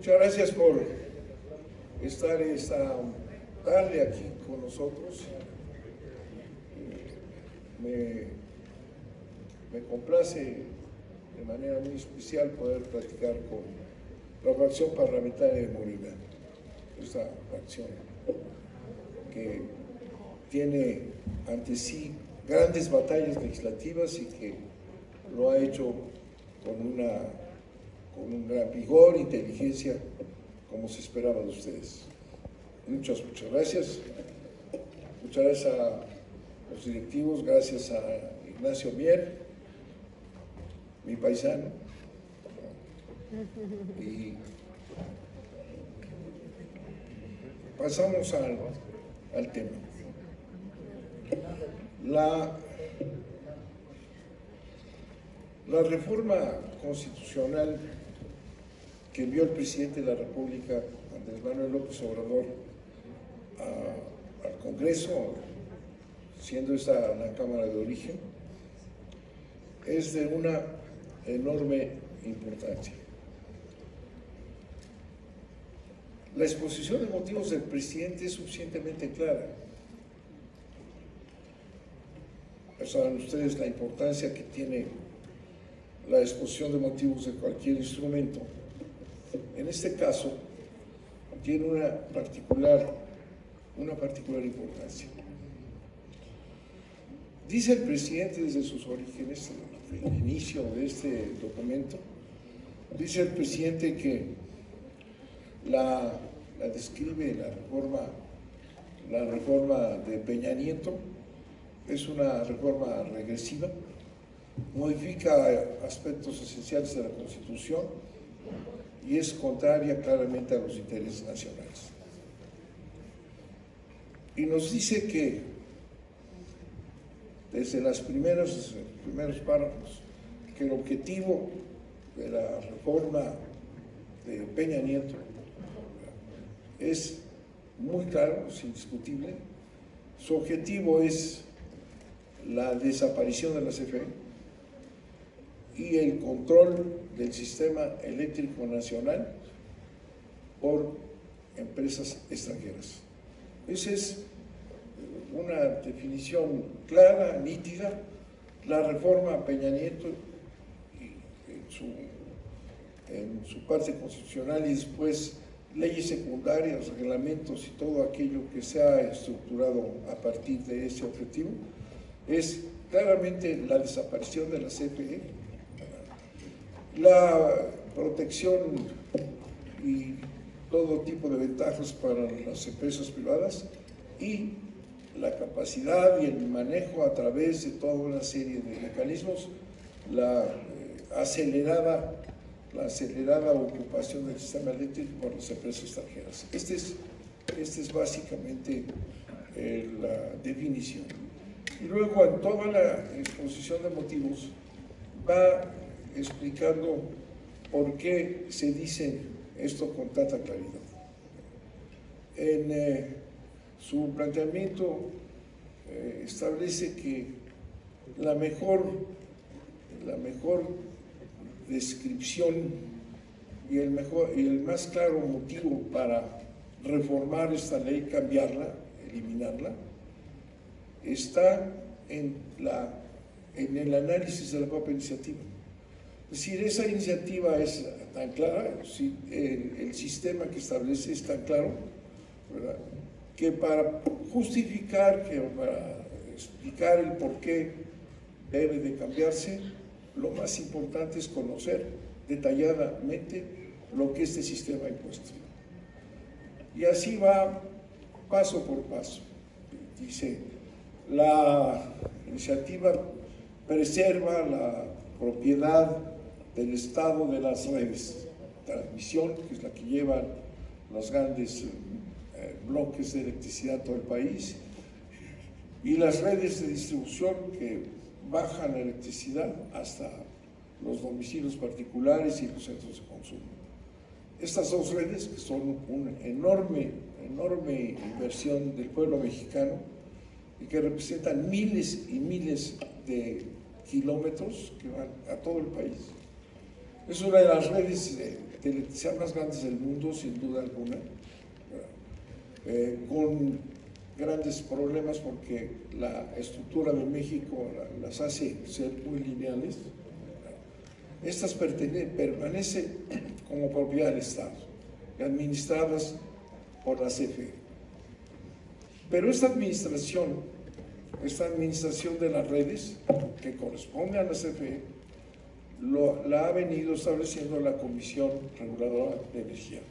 Muchas gracias por estar esta tarde aquí con nosotros. Me complace de manera muy especial poder platicar con la fracción parlamentaria de Morena, esta fracción que tiene ante sí grandes batallas legislativas y que lo ha hecho con un gran vigor e inteligencia como se esperaba de ustedes. Muchas gracias. Muchas gracias a los directivos, gracias a Ignacio Mier, mi paisano. Y pasamos al tema. La reforma constitucional que envió el presidente de la República, Andrés Manuel López Obrador, al Congreso, siendo esta la Cámara de origen, es de una enorme importancia. La exposición de motivos del presidente es suficientemente clara. Saben ustedes la importancia que tiene la exposición de motivos de cualquier instrumento. En este caso, tiene una particular importancia. Dice el presidente desde sus orígenes, el inicio de este documento, dice el presidente que la describe la reforma de Peña Nieto, es una reforma regresiva, modifica aspectos esenciales de la Constitución y es contraria claramente a los intereses nacionales. Y nos dice que desde los primeros párrafos, que el objetivo de la reforma de Peña Nieto es muy claro, es indiscutible. Su objetivo es la desaparición de la CFE y el control del sistema eléctrico nacional por empresas extranjeras. Esa es una definición clara, nítida. La reforma Peña Nieto, en su parte constitucional y después leyes secundarias, reglamentos y todo aquello que se ha estructurado a partir de ese objetivo, es claramente la desaparición de la CFE, la protección y todo tipo de ventajas para las empresas privadas y la capacidad y el manejo a través de toda una serie de mecanismos, la acelerada ocupación del sistema eléctrico por las empresas extranjeras. Esta es básicamente la definición. Y luego en toda la exposición de motivos va explicando por qué se dice esto con tanta claridad. En su planteamiento establece que la mejor descripción y el más claro motivo para reformar esta ley, cambiarla, eliminarla, está en el análisis de la propia iniciativa. Es decir, esa iniciativa es tan clara, el sistema que establece es tan claro, ¿verdad?, que para justificar, que para explicar el por qué debe de cambiarse, lo más importante es conocer detalladamente lo que este sistema ha impuesto. Y así va paso por paso. Dice, la iniciativa preserva la propiedad del Estado de las redes de transmisión, que es la que llevan los grandes bloques de electricidad a todo el país, y las redes de distribución que bajan la electricidad hasta los domicilios particulares y los centros de consumo. Estas dos redes, que son una enorme inversión del pueblo mexicano y que representan miles y miles de kilómetros que van a todo el país, Es una de las redes de electricidad más grandes del mundo, sin duda alguna, con grandes problemas porque la estructura de México las hace ser muy lineales. Estas permanecen como propiedad del Estado, administradas por la CFE. Pero esta administración de las redes, que corresponde a la CFE, la ha venido estableciendo la Comisión Reguladora de Energía.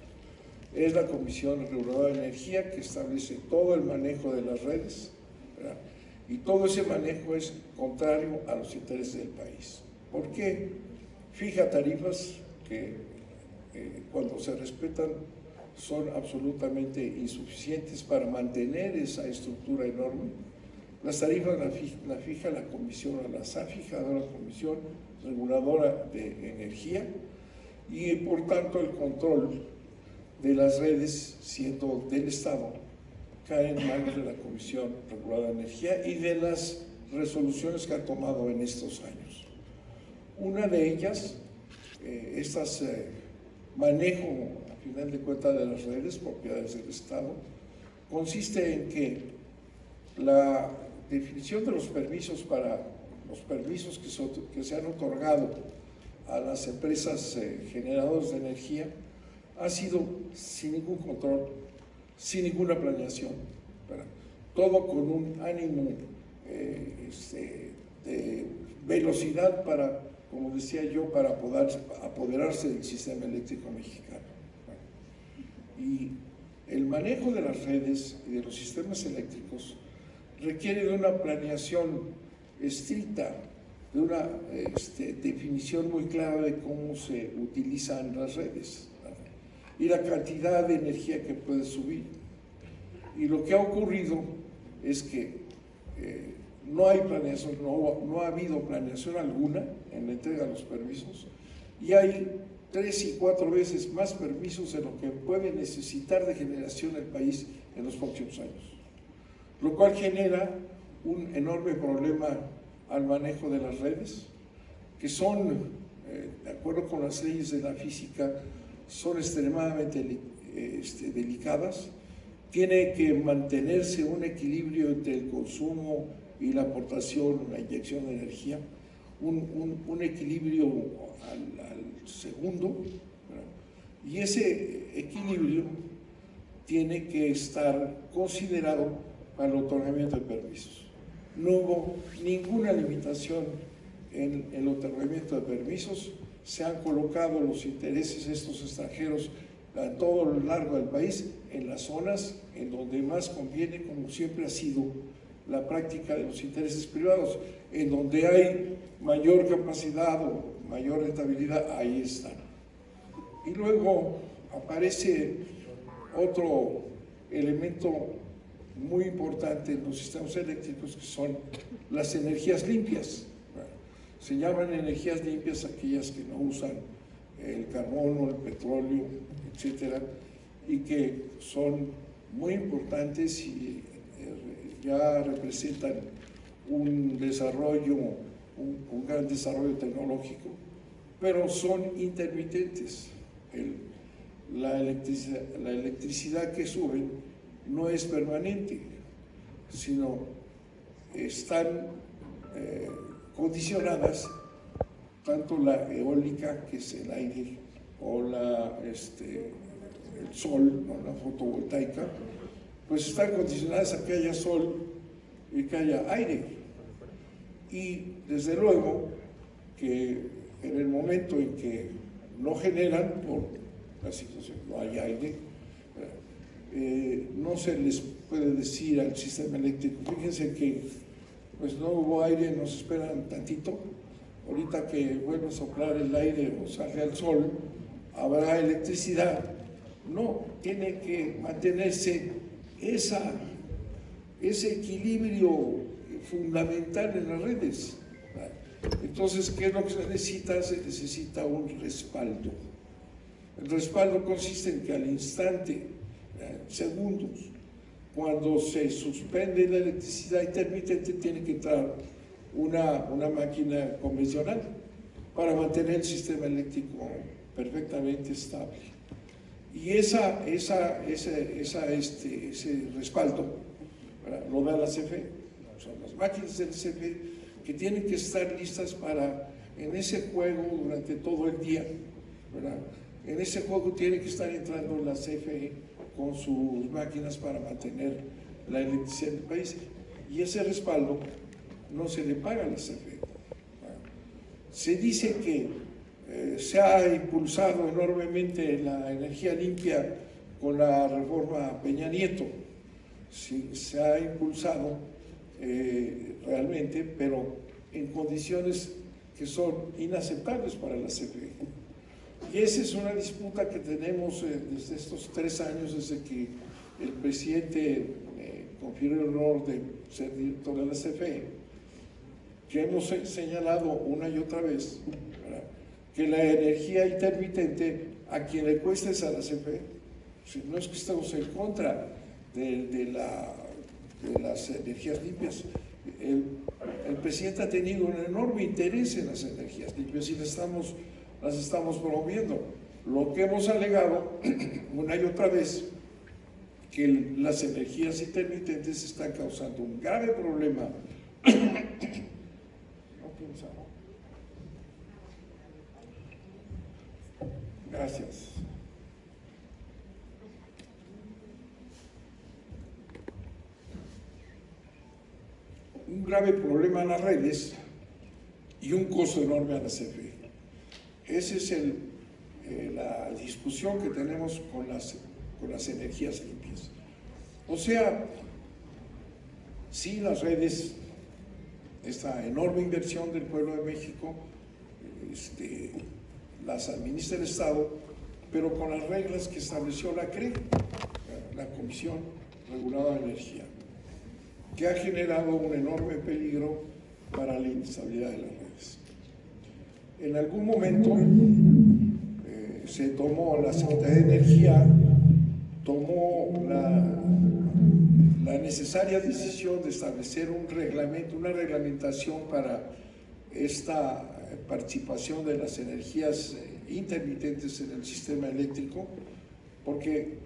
Es la Comisión Reguladora de Energía que establece todo el manejo de las redes, ¿verdad? Y todo ese manejo es contrario a los intereses del país. ¿Por qué? Fija tarifas que cuando se respetan son absolutamente insuficientes para mantener esa estructura enorme. Las tarifas las fija la Comisión, las ha fijado la Comisión Reguladora de Energía, y por tanto el control de las redes, siendo del Estado, cae en manos de la Comisión Reguladora de Energía y de las resoluciones que ha tomado en estos años. Una de ellas, manejo, a final de cuentas, de las redes, propiedades del Estado, consiste en que la definición de los permisos que se han otorgado a las empresas generadoras de energía ha sido sin ningún control, sin ninguna planeación, ¿verdad? Todo con un ánimo de velocidad para, como decía yo, para poder apoderarse del sistema eléctrico mexicano. Y el manejo de las redes y de los sistemas eléctricos requiere de una planeación estricta, de una definición muy clara de cómo se utilizan las redes, ¿verdad? Y la cantidad de energía que puede subir. Y lo que ha ocurrido es que no hay planeación, no ha habido planeación alguna en la entrega de los permisos, y hay 3 y 4 veces más permisos de lo que puede necesitar de generación el país en los próximos años, lo cual genera un enorme problema al manejo de las redes, que son, de acuerdo con las leyes de la física, son extremadamente delicadas. Tiene que mantenerse un equilibrio entre el consumo y la aportación, la inyección de energía, un equilibrio al segundo, ¿verdad? Y ese equilibrio tiene que estar considerado para el otorgamiento de permisos. No hubo ninguna limitación en el otorgamiento de permisos, se han colocado los intereses estos extranjeros a todo lo largo del país, en las zonas en donde más conviene, como siempre ha sido la práctica de los intereses privados, en donde hay mayor capacidad o mayor rentabilidad, ahí están. Y luego aparece otro elemento muy importante en los sistemas eléctricos, que son las energías limpias. Se llaman energías limpias aquellas que no usan el carbono, el petróleo, etcétera, y que son muy importantes y ya representan un desarrollo, un gran desarrollo tecnológico, pero son intermitentes. La electricidad que suben no es permanente, sino están condicionadas, tanto la eólica, que es el aire, o el sol, o la fotovoltaica, pues están condicionadas a que haya sol y que haya aire. Y desde luego que en el momento en que no generan, por la situación, no hay aire, no se les puede decir al sistema eléctrico, fíjense que pues no hubo aire, nos esperan tantito, ahorita que vuelva a soplar el aire o salga el sol, habrá electricidad. No, tiene que mantenerse ese equilibrio fundamental en las redes. Entonces, ¿qué es lo que se necesita? Se necesita un respaldo. El respaldo consiste en que al instante, segundos, cuando se suspende la electricidad intermitente, tiene que entrar una máquina convencional para mantener el sistema eléctrico perfectamente estable. Y ese respaldo, ¿verdad?, lo da la CFE. Son las máquinas del CFE que tienen que estar listas para, en ese juego durante todo el día, ¿verdad? En ese juego tiene que estar entrando la CFE con sus máquinas para mantener la electricidad del país. Y ese respaldo no se le paga a la CFE. Se dice que se ha impulsado enormemente la energía limpia con la reforma Peña Nieto. Sí, se ha impulsado realmente, pero en condiciones que son inaceptables para la CFE. Y esa es una disputa que tenemos desde estos 3 años, desde que el presidente confirió el honor de ser director de la CFE, que hemos señalado una y otra vez, ¿verdad?, que la energía intermitente a quien le cuesta es a la CFE. No es que estemos en contra de las energías limpias. El presidente ha tenido un enorme interés en las energías limpias y las estamos promoviendo. Lo que hemos alegado una y otra vez, que las energías intermitentes están causando un grave problema. Gracias. Un grave problema en las redes y un costo enorme a la CFE. Esa es la discusión que tenemos con las energías limpias. O sea, sí, las redes, esta enorme inversión del pueblo de México, las administra el Estado, pero con las reglas que estableció la CRE, la Comisión Reguladora de Energía, que ha generado un enorme peligro para la inestabilidad de las redes. En algún momento se tomó, la Secretaría de Energía tomó la necesaria decisión de establecer un reglamento, una reglamentación para esta participación de las energías intermitentes en el sistema eléctrico, porque,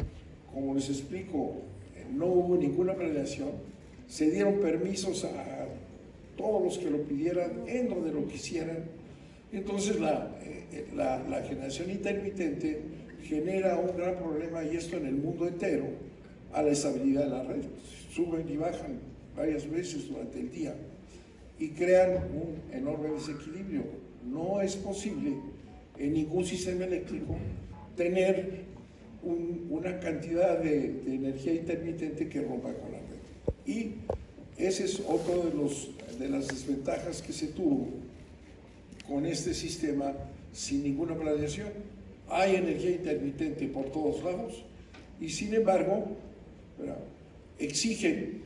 como les explico, no hubo ninguna planeación, se dieron permisos a todos los que lo pidieran, en donde lo quisieran. Entonces la generación intermitente genera un gran problema, y esto en el mundo entero, a la estabilidad de la red. Suben y bajan varias veces durante el día y crean un enorme desequilibrio. No es posible en ningún sistema eléctrico tener una cantidad de energía intermitente que rompa con la red. Y ese es otro de las desventajas que se tuvo con este sistema sin ninguna planeación. Hay energía intermitente por todos lados y, sin embargo, exigen,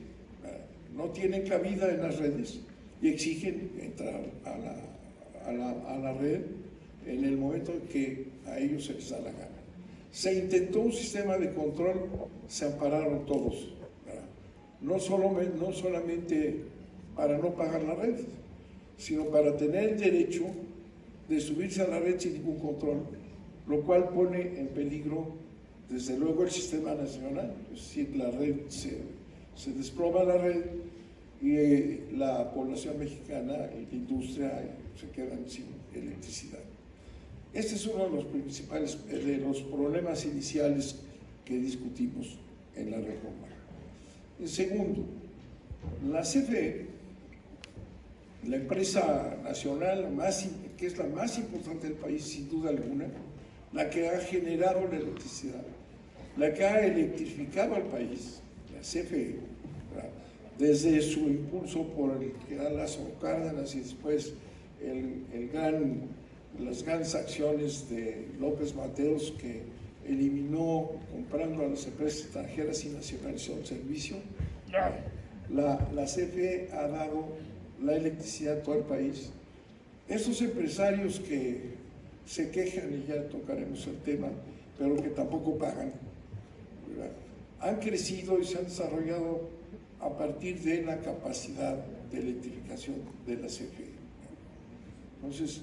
no tienen cabida en las redes y exigen entrar a la red en el momento en que a ellos se les da la gana. Se intentó un sistema de control, se ampararon todos, no solamente para no pagar la red, sino para tener el derecho de subirse a la red sin ningún control, lo cual pone en peligro, desde luego, el sistema nacional. Es decir, la red se desploma la red y la población mexicana y la industria se quedan sin electricidad. Este es uno de los principales, de los problemas iniciales que discutimos en la reforma. En segundo, la CFE, la empresa nacional que es la más importante del país, sin duda alguna, la que ha generado la electricidad, la que ha electrificado al país, la CFE, ¿verdad?, desde su impulso por el general Lázaro Cárdenas y después las grandes acciones de López Mateos, que eliminó comprando a las empresas extranjeras y nacionalizó el servicio. La CFE ha dado la electricidad a todo el país. Estos empresarios que se quejan, y ya tocaremos el tema, pero que tampoco pagan, ¿verdad?, han crecido y se han desarrollado a partir de la capacidad de electrificación de la CFE. Entonces,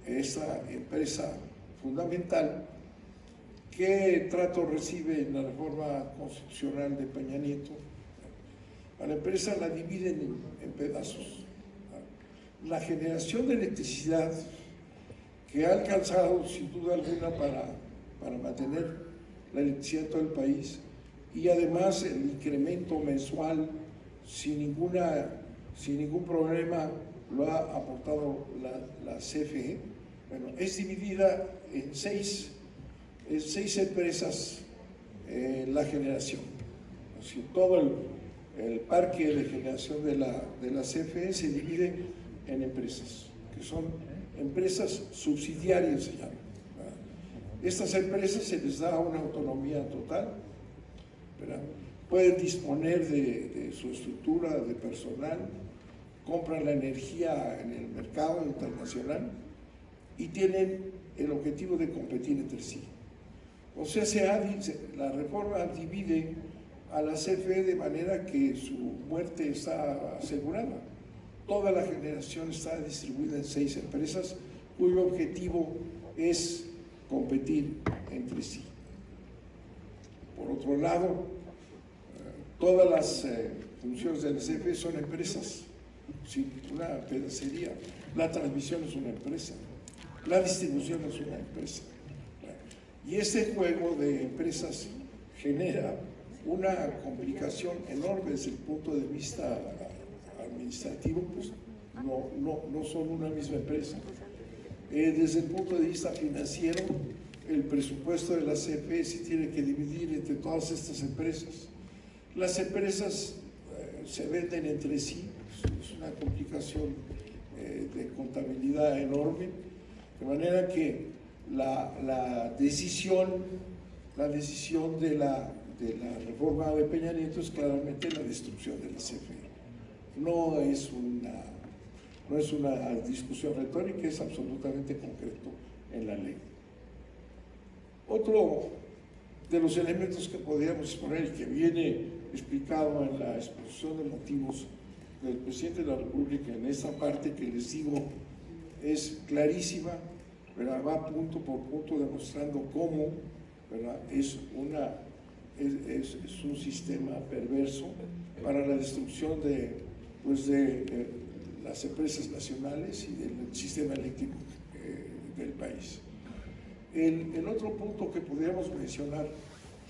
esa empresa fundamental, ¿qué trato recibe en la reforma constitucional de Peña Nieto? A la empresa la dividen en pedazos. La generación de electricidad, que ha alcanzado sin duda alguna para mantener la electricidad en todo el país, y además el incremento mensual sin ningún problema lo ha aportado la CFE. Bueno, es dividida en seis empresas la generación. Así, todo el parque de generación de la CFE se divide en empresas, que son empresas subsidiarias, se llaman. Estas empresas se les da una autonomía total, ¿verdad? Pueden disponer de su estructura de personal, compran la energía en el mercado internacional y tienen el objetivo de competir entre sí. O sea, la reforma divide a la CFE de manera que su muerte está asegurada. Toda la generación está distribuida en 6 empresas cuyo objetivo es competir entre sí. Por otro lado, todas las funciones de la CFE son empresas, ¿sí? Una pedacería. La transmisión es una empresa, la distribución es una empresa. Y este juego de empresas genera una complicación enorme desde el punto de vista administrativo, pues no son una misma empresa. Desde el punto de vista financiero, el presupuesto de la CFE se tiene que dividir entre todas estas empresas. Las empresas se venden entre sí, es una complicación de contabilidad enorme, de manera que la decisión de la reforma de Peña Nieto es claramente la destrucción de la CFE. No es una discusión retórica, es absolutamente concreto en la ley. Otro de los elementos que podríamos exponer y que viene explicado en la exposición de motivos del presidente de la República en esta parte que les digo es clarísima, ¿verdad? Va punto por punto demostrando cómo, ¿verdad? Es un sistema perverso para la destrucción de las empresas nacionales y del sistema eléctrico del país. El otro punto que podríamos mencionar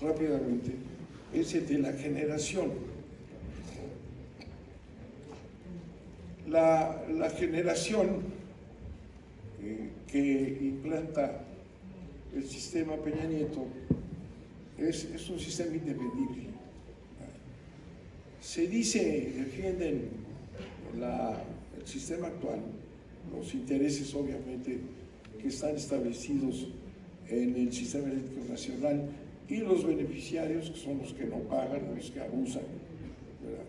rápidamente es el de la generación. La generación que implanta el sistema Peña Nieto es un sistema indefendible. Se dice, defienden el sistema actual, los intereses obviamente que están establecidos en el sistema eléctrico nacional y los beneficiarios, que son los que no pagan, los que abusan, ¿verdad?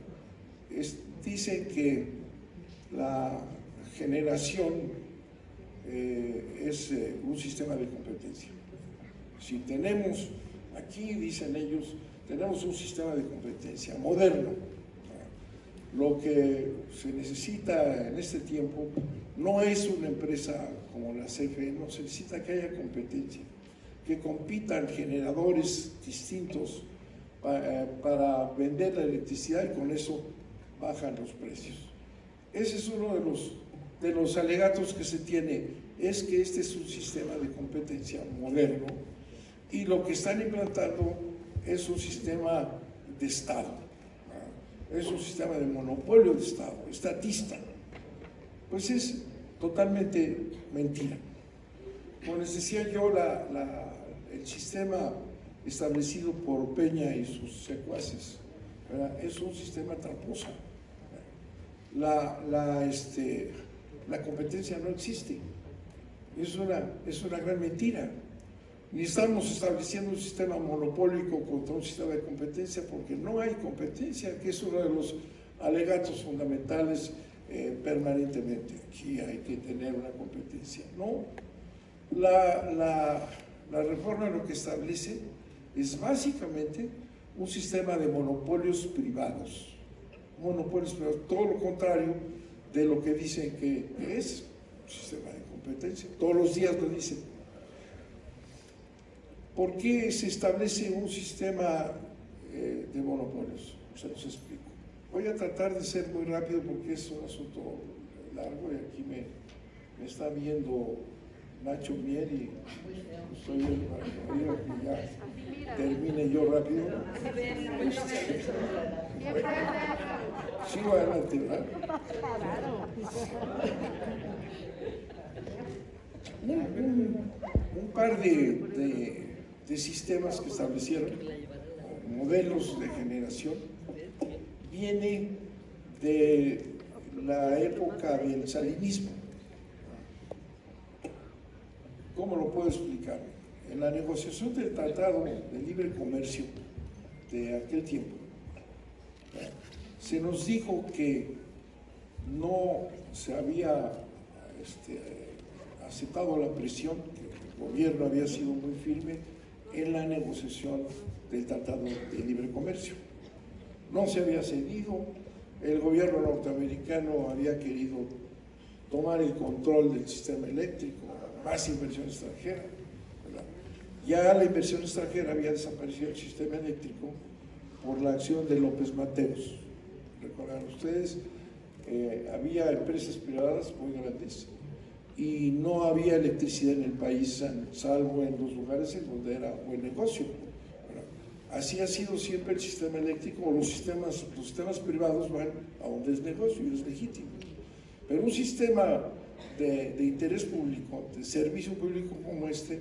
Dicen que la generación es un sistema de competencia. Si tenemos, aquí dicen ellos, tenemos un sistema de competencia moderno. Lo que se necesita en este tiempo no es una empresa como la CFE, no, se necesita que haya competencia, que compitan generadores distintos para vender la electricidad y con eso bajan los precios. Ese es uno de los alegatos que se tiene, es que este es un sistema de competencia moderno y lo que están implantando es un sistema de Estado, es un sistema de monopolio de Estado, estatista. Pues es totalmente mentira. Como les decía yo, el sistema establecido por Peña y sus secuaces, ¿verdad? Es un sistema tramposo. La competencia no existe. Es una gran mentira. Ni estamos estableciendo un sistema monopólico contra un sistema de competencia porque no hay competencia, que es uno de los alegatos fundamentales permanentemente. Aquí hay que tener una competencia. No, la reforma lo que establece es básicamente un sistema de monopolios privados. Monopolios privados, todo lo contrario de lo que dicen que es un sistema de competencia. competencia, todos los días lo dicen. ¿Por qué se establece un sistema de monopolios? Se los explico. Voy a tratar de ser muy rápido porque es un asunto largo y aquí me está viendo Nacho Mier y estoy para que ya termine yo rápido. Sigo adelante, ¿verdad? Un par de sistemas que establecieron, modelos de generación, viene de la época del salinismo. ¿Cómo lo puedo explicar? En la negociación del Tratado de Libre Comercio de aquel tiempo, se nos dijo que no se había aceptado la presión, que el gobierno había sido muy firme en la negociación del Tratado de Libre Comercio. No se había cedido, el gobierno norteamericano había querido tomar el control del sistema eléctrico, más inversión extranjera, ¿verdad? Ya la inversión extranjera había desaparecido del sistema eléctrico por la acción de López Mateos. Recordarán ustedes, había empresas privadas muy grandes y no había electricidad en el país, salvo en los lugares en donde era buen negocio. Así ha sido siempre el sistema eléctrico, los sistemas privados van a donde es negocio y es legítimo. Pero un sistema de interés público, de servicio público como este,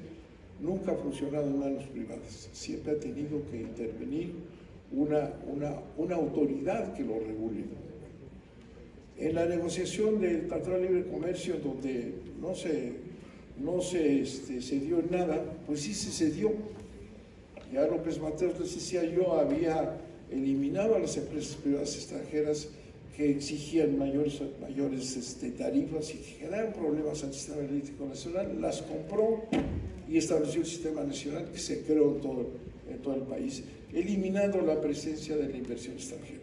nunca ha funcionado en manos privadas. Siempre ha tenido que intervenir una autoridad que lo regule. En la negociación del Tratado de Libre Comercio, donde no se cedió en nada, pues sí se cedió. Ya López Mateos, les decía yo, había eliminado a las empresas privadas extranjeras que exigían mayores tarifas y que generaban problemas al sistema eléctrico nacional, las compró y estableció el sistema nacional que se creó en todo el país, eliminando la presencia de la inversión extranjera.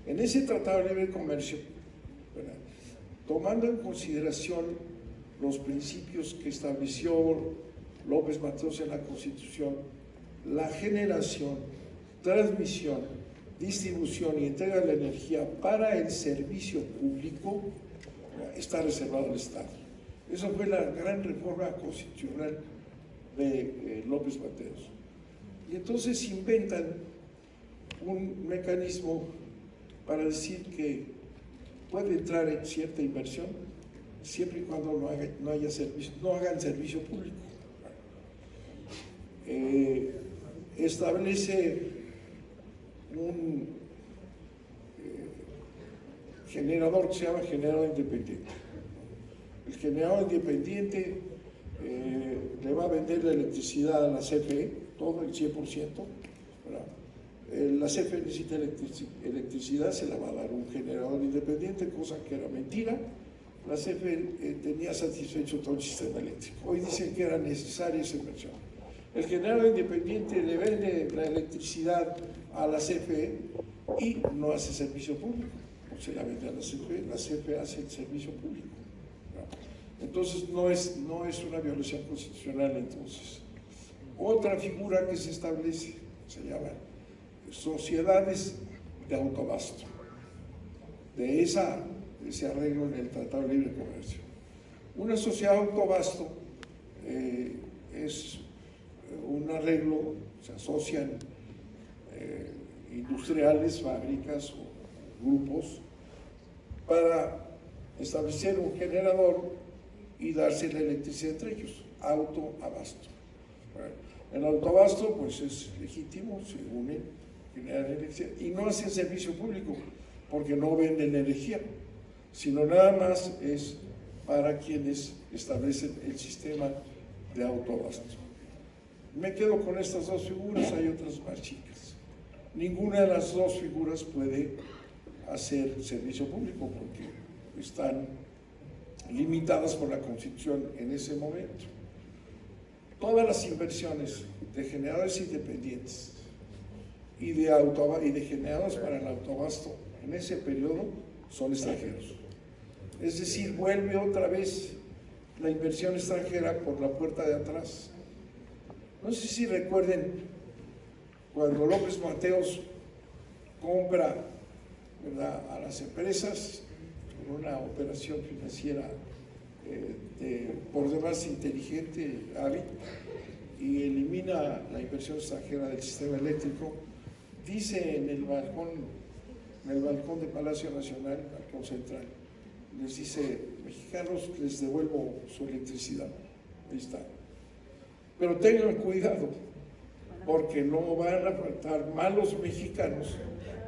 En ese Tratado de Libre Comercio, ¿verdad?, tomando en consideración los principios que estableció López Mateos en la Constitución, la generación, transmisión, distribución y entrega de la energía para el servicio público está reservado al Estado. Esa fue la gran reforma constitucional de López Mateos. Y entonces inventan un mecanismo para decir que puede entrar en cierta inversión siempre y cuando no hagan servicio público. Establece un generador que se llama generador independiente. El generador independiente le va a vender la electricidad a la CFE, todo el 100%, ¿verdad? La CFE necesita electricidad, se la va a dar un generador independiente, cosa que era mentira. La CFE tenía satisfecho todo el sistema eléctrico. Hoy dicen que era necesaria esa inversión. El generador independiente le vende la electricidad a la CFE y no hace servicio público. Se la vende a la CFE hace el servicio público. Entonces no es una violación constitucional. Entonces, otra figura que se establece se llama sociedades de autoabasto. De ese arreglo en el Tratado de Libre Comercio. Una sociedad de autoabasto es un arreglo, se asocian industriales, fábricas o grupos para establecer un generador y darse la electricidad entre ellos, autoabasto. Bueno, el autoabasto pues es legítimo, se unen, generan electricidad y no hacen servicio público porque no venden energía, sino nada más es para quienes establecen el sistema de autoabasto. Me quedo con estas dos figuras, hay otras más chicas. Ninguna de las dos figuras puede hacer servicio público porque están limitadas por la Constitución en ese momento. Todas las inversiones de generadores independientes y de generadores para el autoabasto en ese periodo son extranjeros. Es decir, vuelve otra vez la inversión extranjera por la puerta de atrás. No sé si recuerden cuando López Mateos compra, ¿verdad?, a las empresas con una operación financiera por demás inteligente, hábil, y elimina la inversión extranjera del sistema eléctrico. Dice en el balcón de Palacio Nacional, balcón central, les dice: mexicanos, les devuelvo su electricidad. Ahí está. Pero tengan cuidado, porque no van a faltar malos mexicanos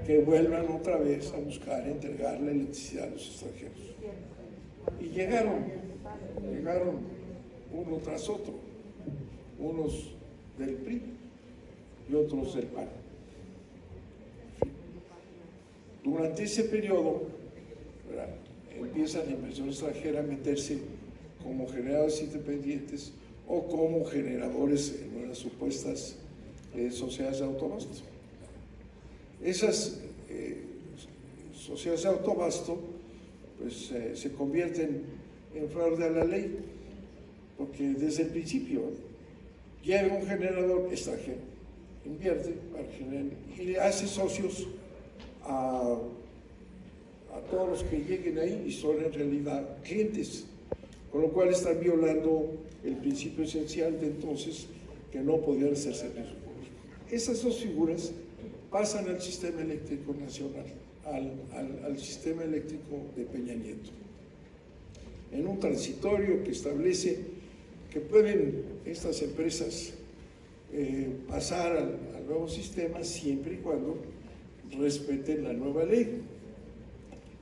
que vuelvan otra vez a buscar entregar la electricidad a los extranjeros. Y llegaron uno tras otro, unos del PRI y otros del PAN. Durante ese periodo, ¿verdad?, empieza la inversión extranjera a meterse como generadores independientes o como generadores en unas supuestas sociedades de autobasto. Esas sociedades de autobasto pues se convierten en fraude a la ley, porque desde el principio llega un generador extranjero, invierte para generar y le hace socios a todos los que lleguen ahí y son en realidad clientes, con lo cual están violando el principio esencial de entonces, que no podían hacer servicio público. Esas dos figuras pasan al sistema eléctrico nacional, al sistema eléctrico de Peña Nieto, en un transitorio que establece que pueden estas empresas pasar al nuevo sistema siempre y cuando respeten la nueva ley,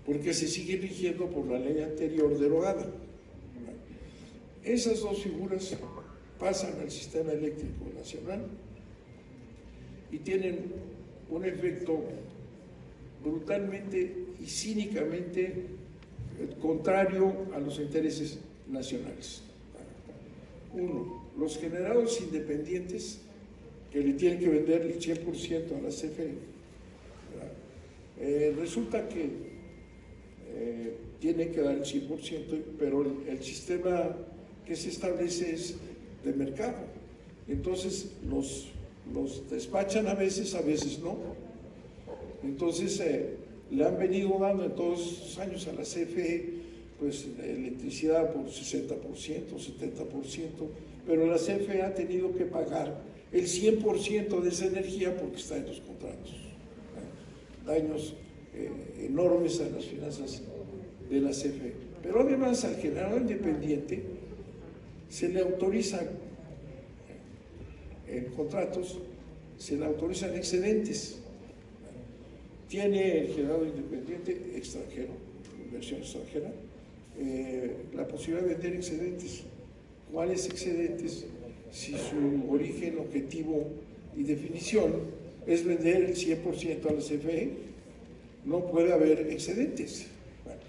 porque se sigue rigiendo por la ley anterior derogada. Esas dos figuras pasan al sistema eléctrico nacional y tienen un efecto brutalmente y cínicamente contrario a los intereses nacionales. Uno, los generadores independientes que le tienen que vender el 100% a la CFE. Resulta que tiene que dar el 100%, pero el sistema que se establece es de mercado. Entonces los despachan a veces no. Entonces le han venido dando en todos estos años a la CFE pues electricidad por 60%, 70%, pero la CFE ha tenido que pagar el 100% de esa energía porque está en los contratos. Daños enormes a las finanzas de la CFE. Pero además al generador independiente se le autorizan en contratos, se le autorizan excedentes. Tiene el generador independiente extranjero, inversión extranjera, la posibilidad de vender excedentes. ¿Cuáles excedentes? Si su origen, objetivo y definición es vender el 100% a la CFE, no puede haber excedentes. Bueno,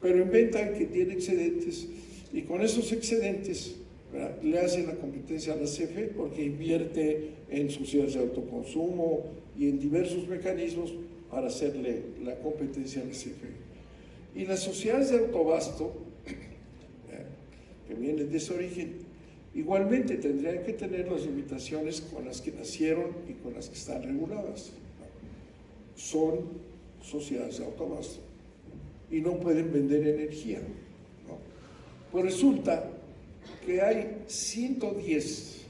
pero inventan que tiene excedentes y con esos excedentes, ¿verdad?, le hacen la competencia a la CFE porque invierte en sociedades de autoconsumo y en diversos mecanismos para hacerle la competencia a la CFE. Y las sociedades de autobasto, que vienen de ese origen, igualmente tendrían que tener las limitaciones con las que nacieron y con las que están reguladas. Son sociedades de autobasto y no pueden vender energía, ¿no? Pues resulta que hay 110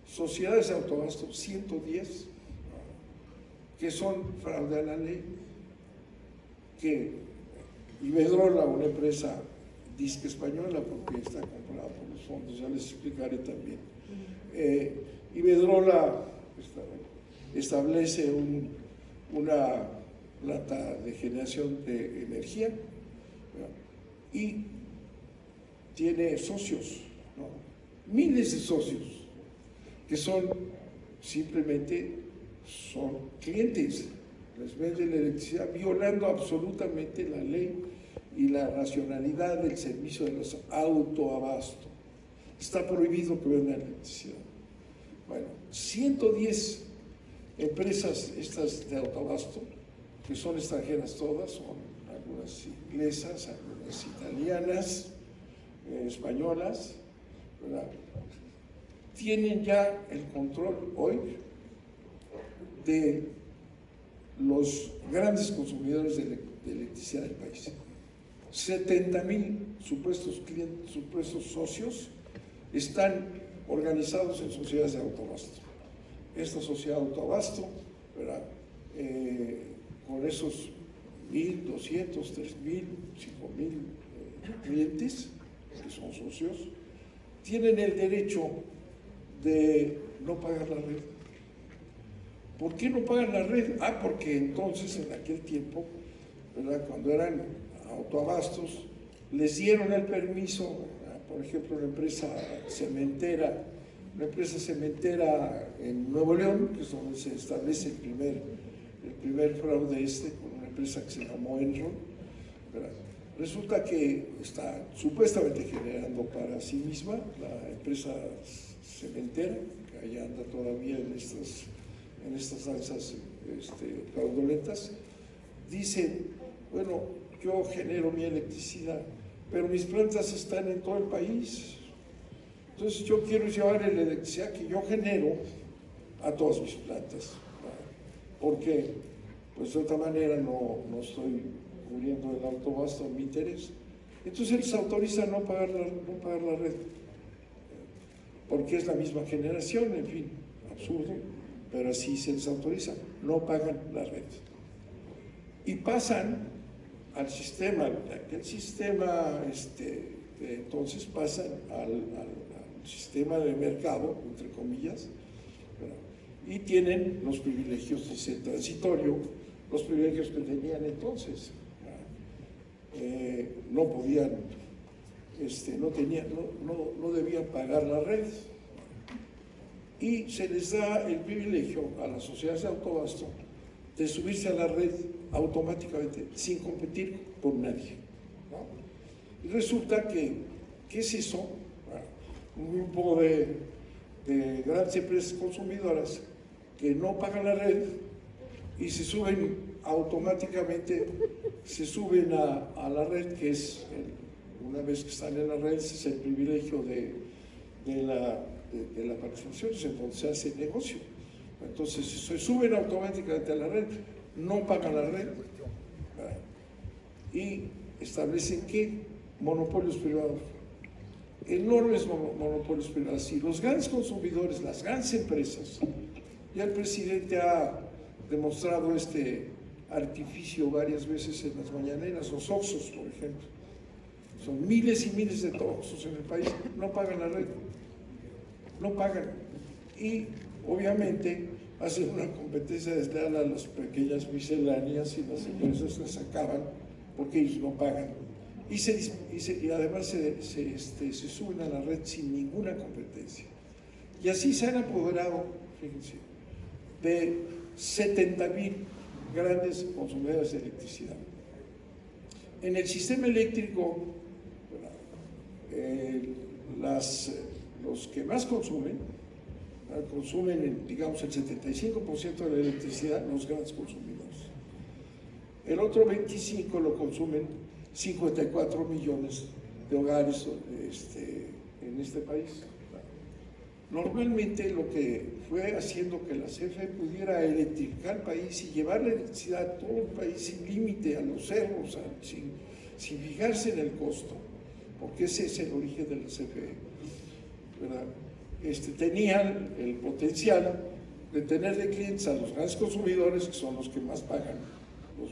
sociedades de autobasto, 110, que son fraude a la ley, que Iberdrola, una empresa disque española, porque está comprada por los fondos, ya les explicaré también. Iberdrola establece una planta de generación de energía, ¿no?, y tiene socios, ¿no?, miles de socios, que simplemente son clientes, les venden la electricidad violando absolutamente la ley y la racionalidad del servicio de los autoabasto. Está prohibido que vendan electricidad. Bueno, 110 empresas estas de autoabasto, que son extranjeras todas, son algunas inglesas, algunas italianas, españolas, ¿verdad?, tienen ya el control hoy de los grandes consumidores de electricidad del país. 70,000 supuestos clientes, supuestos socios, están organizados en sociedades de autoabasto. Esta sociedad de autoabasto, ¿verdad?, con esos 1,200, 3,000, 5,000 clientes que son socios, tienen el derecho de no pagar la red. ¿Por qué no pagan la red? Porque entonces, en aquel tiempo, ¿verdad?, cuando eran autoabastos, les dieron el permiso, ¿verdad?, por ejemplo, una empresa cementera en Nuevo León, que es donde se establece el primer fraude con una empresa que se llamó Enron, ¿verdad? Resulta que está supuestamente generando para sí misma la empresa cementera, que allá anda todavía en estas danzas fraudulentas. Dicen, bueno, yo genero mi electricidad, pero mis plantas están en todo el país. Entonces yo quiero llevar la electricidad que yo genero a todas mis plantas, ¿verdad?, porque pues de otra manera no estoy cubriendo el autoabasto en mi interés. Entonces les autoriza no pagar la red, porque es la misma generación, en fin, absurdo, pero así se les autoriza, no pagan la red. Y pasan al sistema, aquel sistema, entonces pasan al sistema de mercado, entre comillas, ¿verdad?, y tienen los privilegios, dice transitorio, los privilegios que tenían entonces. No podían, no debían pagar la red, y se les da el privilegio a las sociedades de autoabasto de subirse a la red automáticamente, sin competir con nadie, ¿no? Y resulta que, ¿qué es eso? Un grupo de grandes empresas consumidoras que no pagan la red y se suben automáticamente, se suben a la red, que es, una vez que están en la red, ese es el privilegio de la participación, es en donde se hace el negocio. Entonces se suben automáticamente a la red, no pagan la red, ¿verdad?, y establecen que monopolios privados, enormes monopolios privados, y los grandes consumidores, las grandes empresas. Ya el presidente ha demostrado este artificio varias veces en las mañaneras. Los Oxxos, por ejemplo, son miles y miles de Oxxos en el país, no pagan la red, no pagan, y obviamente hacen una competencia desleal a las pequeñas misceláneas, y las empresas las acaban porque ellos no pagan, y además se suben a la red sin ninguna competencia. Y así se han apoderado, fíjense, de 70,000 grandes consumidores de electricidad. En el sistema eléctrico, los que más consumen, digamos, el 75% de la electricidad, los grandes consumidores. El otro 25% lo consumen 54 millones de hogares en este país. Normalmente lo que fue haciendo que la CFE pudiera electrificar el país y llevar la electricidad a todo el país sin límite, a los cerros, sin fijarse en el costo, porque ese es el origen de la CFE, ¿verdad? Tenían el potencial de tener de clientes a los grandes consumidores, que son los que más pagan, los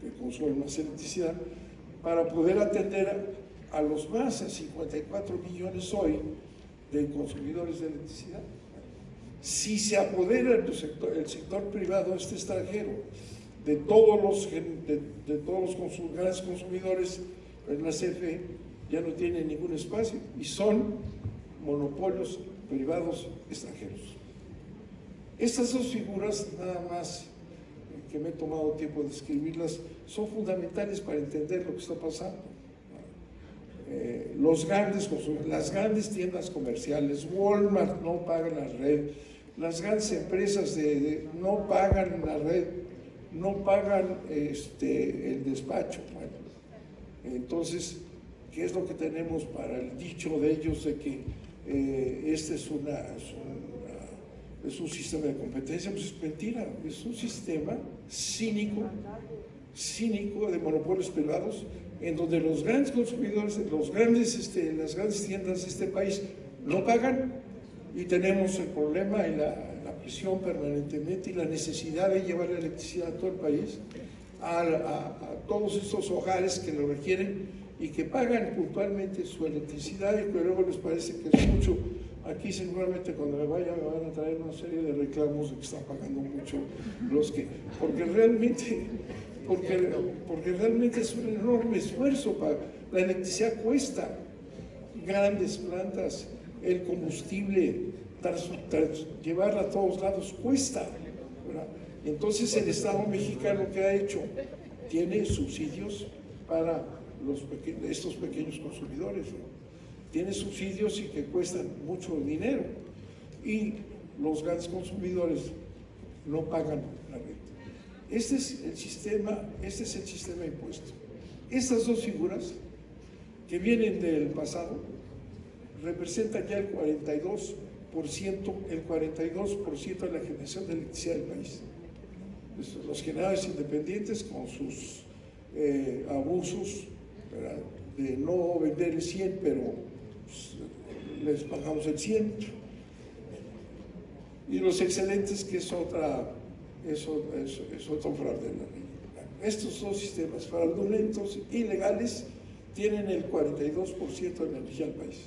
que consumen más electricidad, para poder atender a los más de 54 millones hoy de consumidores de electricidad. Si se apodera el sector privado extranjero de todos los grandes consumidores, en la CFE ya no tiene ningún espacio y son monopolios privados extranjeros. Estas dos figuras, nada más que me he tomado tiempo de escribirlas, son fundamentales para entender lo que está pasando. Los grandes consumidores, las grandes tiendas comerciales, Walmart no pagan la red, las grandes empresas no pagan la red, no pagan el despacho. Bueno, entonces ¿Qué es lo que tenemos para el dicho de ellos de que este es un sistema de competencia? Pues es mentira, es un sistema cínico de monopolios privados, en donde los grandes consumidores, las grandes tiendas de este país no pagan, y tenemos el problema y la presión permanentemente y la necesidad de llevar la electricidad a todo el país, a todos estos hogares que lo requieren y que pagan puntualmente su electricidad, y que luego les parece que es mucho. Aquí seguramente cuando me vaya me van a traer una serie de reclamos de que están pagando mucho porque realmente es un enorme esfuerzo. La electricidad cuesta, grandes plantas, el combustible, llevarla a todos lados cuesta, ¿verdad? Entonces el Estado mexicano, ¿qué ha hecho? Tiene subsidios para estos pequeños consumidores, ¿no? Tiene subsidios y que cuestan mucho dinero, y los grandes consumidores no pagan la renta. Este es el sistema impuesto. Estas dos figuras que vienen del pasado representan ya el 42% de la generación de electricidad del país. Los generadores independientes, con sus abusos, ¿verdad?, de no vender el 100, pero pues, les pagamos el 100, y los excelentes, que es otro fraude en la ley. Estos dos sistemas fraudulentos, ilegales, tienen el 42% de la energía del país.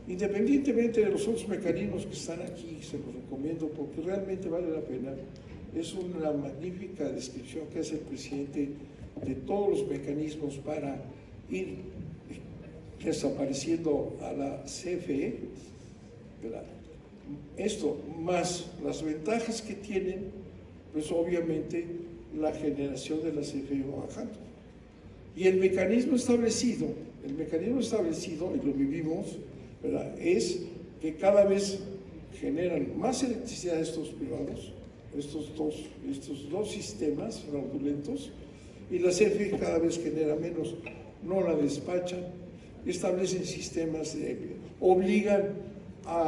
Independientemente de los otros mecanismos que están aquí, se los recomiendo porque realmente vale la pena. Es una magnífica descripción que hace el presidente de todos los mecanismos para ir desapareciendo a la CFE, ¿verdad? Esto más las ventajas que tienen, pues obviamente la generación de la CFE va bajando. Y el mecanismo establecido, y lo vivimos, ¿verdad?, es que cada vez generan más electricidad estos privados, estos dos sistemas fraudulentos, y la CFE cada vez genera menos, no la despachan, establecen sistemas obligan a